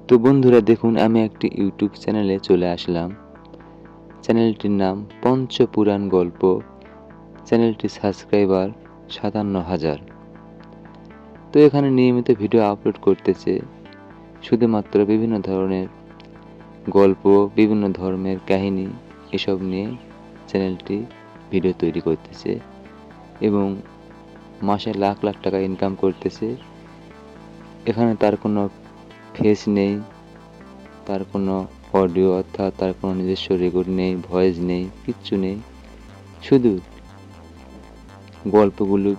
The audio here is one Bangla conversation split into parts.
তো বন্ধুরা দেখুন, আমি একটি ইউটিউব চ্যানেলে চলে আসলাম। চ্যানেলটির নাম পঞ্চপুরাণ গল্প। চ্যানেলটির সাবস্ক্রাইবার ৫৭,০০০। তো এখানে নিয়মিত ভিডিও আপলোড করতেছে, শুধুমাত্র বিভিন্ন ধরনের গল্প, বিভিন্ন ধর্মের কাহিনী এসব নিয়ে চ্যানেলটি ভিডিও তৈরি করতেছে এবং মাসে লাখ লাখ টাকা ইনকাম করতেছে। এখানে তার কোনো ফেস নেই, তার কোনো অডিও অর্থাৎ তার কোনো নিজস্ব রেকর্ড নেই, ভয়েস নেই, কিচ্ছু নেই। শুধু গল্পগুলো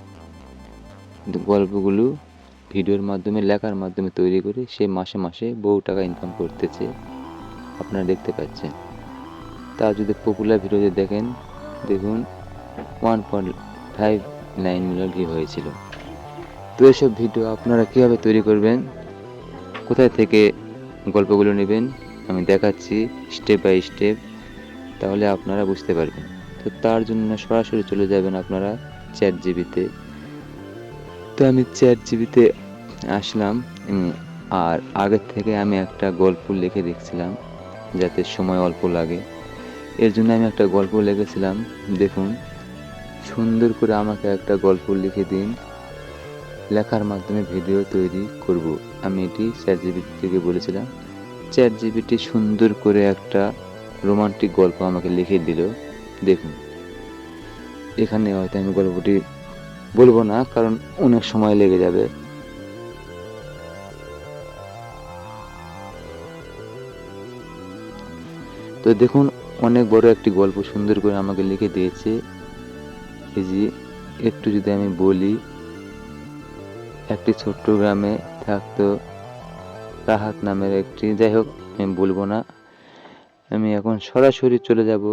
গল্পগুলো ভিডিওর মাধ্যমে, লেখার মাধ্যমে তৈরি করে সে মাসে মাসে বহু টাকা ইনকাম করতেছে, আপনারা দেখতে পাচ্ছেন। তার যদি পপুলার ভিডিওতে দেখেন, দেখুন 1.59 মিলিয়ন ভিউ হয়েছিল। তো এসব ভিডিও আপনারা কীভাবে তৈরি করবেন, কোথায় থেকে গল্পগুলো নেবেন, আমি দেখাচ্ছি স্টেপ বাই স্টেপ, তাহলে আপনারা বুঝতে পারবেন। তো তার জন্য সরাসরি চলে যাবেন আপনারা চ্যাট জিবিতে। তো আমি চ্যাট জিবিতে আসলাম, আর আগের থেকে আমি একটা গল্প লিখে দেখছিলাম যাতে সময় অল্প লাগে। এর জন্য আমি একটা গল্প লিখেছিলাম। দেখুন, সুন্দর করে আমাকে একটা গল্প লিখে দিন, লেখার মাধ্যমে ভিডিও তৈরি করব। আমি এটি চ্যাট জিপিটি থেকে বলেছিলাম। চ্যাট জিপিটি সুন্দর করে একটা রোমান্টিক গল্প আমাকে লিখে দিল। দেখুন, এখানে হয়তো আমি গল্পটি বলবো না, কারণ অনেক সময় লেগে যাবে। তো দেখুন, অনেক বড় একটি গল্প সুন্দর করে আমাকে লিখে দিয়েছে। এই যে একটু যদি আমি বলি, একটি ছোট্ট গ্রামে থাকতো রাহাত নামের একটি, যাই হোক আমি বলবো না। আমি এখন সরাসরি চলে যাব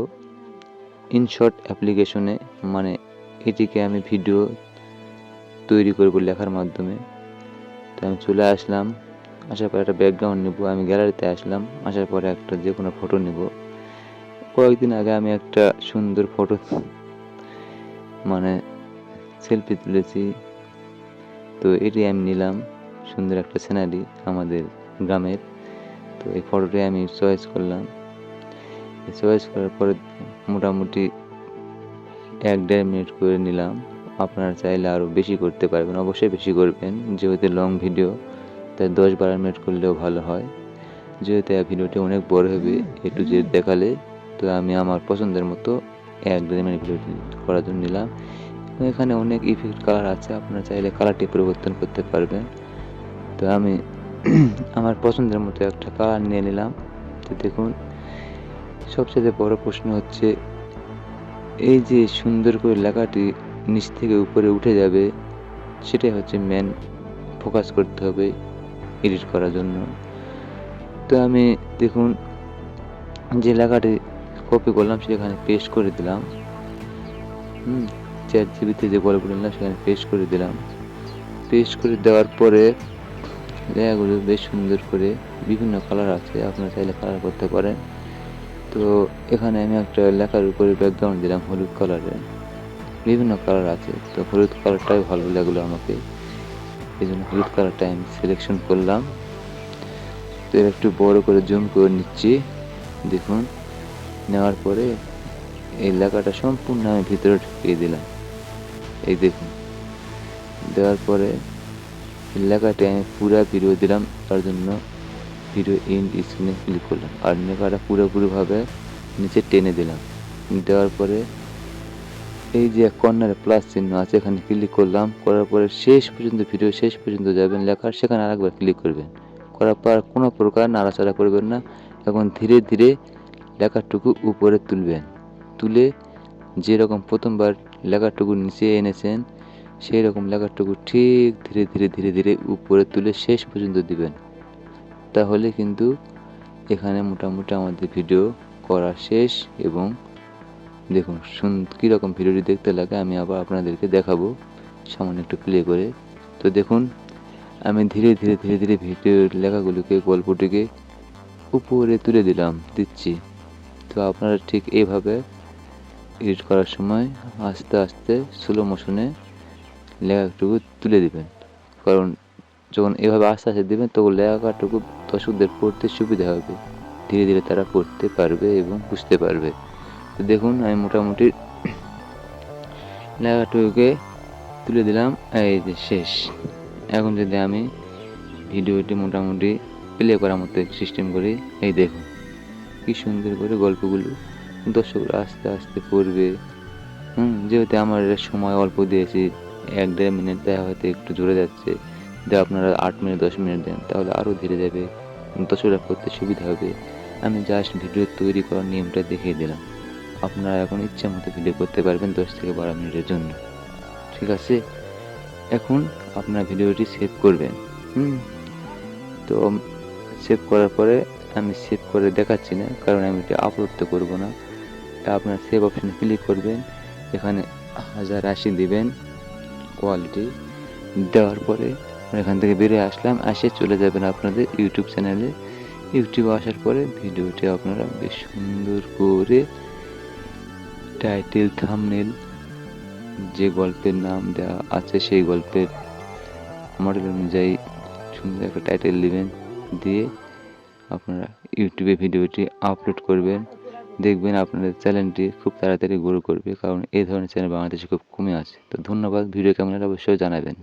ইনশট অ্যাপ্লিকেশনে, মানে এটিকে আমি ভিডিও তৈরি করব লেখার মাধ্যমে। তো আমি চলে আসলাম, আসার পরে একটা ব্যাকগ্রাউন্ড নেব। আমি গ্যালারিতে আসলাম, আসার পরে একটা যে কোনো ফটো নেব। কয়েকদিন আগে আমি একটা সুন্দর ফটো, মানে সেলফি তুলেছি। তো এটি আমি নিলাম, সুন্দর একটা সিনারি আমাদের গ্রামের। তো এই ফটোটি আমি চয়েস করলাম। চয়েস করার পরে মোটামুটি 1-1.5 মিনিট করে নিলাম। আপনারা চাইলে আরও বেশি করতে পারবেন, অবশ্যই বেশি করবেন, যেহেতু লং ভিডিও তাই 10-12 মিনিট করলেও ভালো হয়। যেহেতু এই ভিডিওটি অনেক বড় হবে এ টু জেড দেখালে, তো আমি আমার পছন্দের মতো 1-1.5 মিনিট ভিডিওটি করার জন্য নিলাম। এখানে অনেক ইফেক্ট কালার আছে, আপনারা চাইলে কালারটি পরিবর্তন করতে পারবেন। তো আমি আমার পছন্দের মতো একটা কালার নিয়ে নিলাম। তো দেখুন, সবচেয়ে বড় প্রশ্ন হচ্ছে, এই যে সুন্দর করে লেখাটি নিচ থেকে উপরে উঠে যাবে, সেটাই হচ্ছে মেন ফোকাস করতে হবে এডিট করার জন্য। তো আমি দেখুন, যে লেখাটি কপি করলাম সেখানে পেস্ট করে দিলাম। চ্যাট জিবিতে যে গল্পটি নিলাম সেখানে পেস্ট করে দিলাম। পেস্ট করে দেওয়ার পরে লেখাগুলো বেশ সুন্দর করে, বিভিন্ন কালার আছে, আপনারা চাইলে কালার করতে পারেন। তো এখানে আমি একটা লেখার উপরে ব্যাকগ্রাউন্ড দিলাম হলুদ কালারের, বিভিন্ন কালার আছে, তো হলুদ কালারটাই ভালো লাগলো আমাকে, এই জন্য হলুদ কালারটা আমি সিলেকশন করলাম। তো একটু বড় করে জুম করে নিচ্ছি। দেখুন, নেওয়ার পরে এই লেখাটা সম্পূর্ণ আমি ভিতরে ঢুকিয়ে দিলাম। এই দেখুন, দেওয়ার পরে লেখাটি আমি পুরা ভিডিও দিলাম, তার জন্য ভিডিও এন্ড স্ক্রিনে ক্লিক করলাম আর লেখাটা পুরোপুরিভাবে নিচে টেনে দিলাম। দেওয়ার পরে এই যে কর্নারে প্লাস চিহ্ন আছে এখানে ক্লিক করলাম। করার পরে শেষ পর্যন্ত, ভিডিও শেষ পর্যন্ত যাবেন লেখার, সেখানে আরেকবার ক্লিক করবেন। করার পর কোনো প্রকার নাড়াচাড়া করবেন না। এখন ধীরে ধীরে লেখাটুকু উপরে তুলবেন, তুলে যেরকম প্রথমবার লেখাটুকু নিচে এনেছেন সেই রকম লেখাটুকু ঠিক ধীরে ধীরে ধীরে ধীরে উপরে তুলে শেষ পর্যন্ত দিবেন। তাহলে কিন্তু এখানে মোটামুটি আমাদের ভিডিও করা শেষ। এবং দেখুন কীরকম ভিডিওটি দেখতে লাগে আমি আবার আপনাদেরকে দেখাবো সামান্য একটু প্লে করে। তো দেখুন, আমি ধীরে ধীরে ধীরে ধীরে ভিডিওর লেখাগুলোকে, গল্পটিকে উপরে তুলে দিচ্ছি। তো আপনারা ঠিক এইভাবে এডিট করার সময় আস্তে আস্তে স্লো মোশনে লেখাটুকু তুলে দিবেন, কারণ যখন এভাবে আস্তে আস্তে দেবেন তখন লেখাটুকু দর্শকদের পড়তে সুবিধা হবে, ধীরে ধীরে তারা পড়তে পারবে এবং বুঝতে পারবে। তো দেখুন আমি মোটামুটি লেখাটুকুকে তুলে দিলাম, এই যে শেষ। এখন যদি আমি ভিডিওটি মোটামুটি প্লে করার মতো সিস্টেম করি, এই দেখুন কি সুন্দর করে গল্পগুলো দর্শকরা আস্তে আস্তে পড়বে। যেহেতু আমার এটা সময় অল্প দিয়েছি, 1-1.5 মিনিট দেওয়া হয়তো একটু জোরে যাচ্ছে, যদি আপনারা 8 মিনিট 10 মিনিট দেন তাহলে আরও ধীরে যাবে, দর্শকরা পড়তে সুবিধা হবে। আমি জাস্ট ভিডিও তৈরি করার নিয়মটা দেখিয়ে দিলাম। আপনারা এখন ইচ্ছা মতো ভিডিও করতে পারবেন 10 থেকে 12 মিনিটের জন্য, ঠিক আছে? এখন আপনার ভিডিওটি সেভ করবেন। তো সেভ করার পরে আমি সেভ করে দেখাচ্ছি না, কারণ আমি এটা আপলোড তো করবো না। আপনার সেভ অপশানে ক্লিক করবেন, এখানে 1080 দিবেন কোয়ালিটি, দেওয়ার পরে এখান থেকে বেরিয়ে আসলাম, এসে চলে যাবেন আপনাদের ইউটিউব চ্যানেলে। ইউটিউবে আসার পরে ভিডিওটি আপনারা বেশ সুন্দর করে টাইটেল থাম্বনেল যে গল্পের নাম দেওয়া আছে সেই গল্পের মডেল অনুযায়ী সুন্দর একটা টাইটেল দিবেন, দিয়ে আপনারা ইউটিউবে ভিডিওটি আপলোড করবেন। দেখবেন আপনাদের চ্যানেলটি খুব তাড়াতাড়ি গ্রো করবে, কারণ এই ধরনের চ্যানেল বাংলাদেশে খুব কমই আছে। তো ধন্যবাদ, ভিডিও কেমন লাগলে অবশ্যই জানাবেন।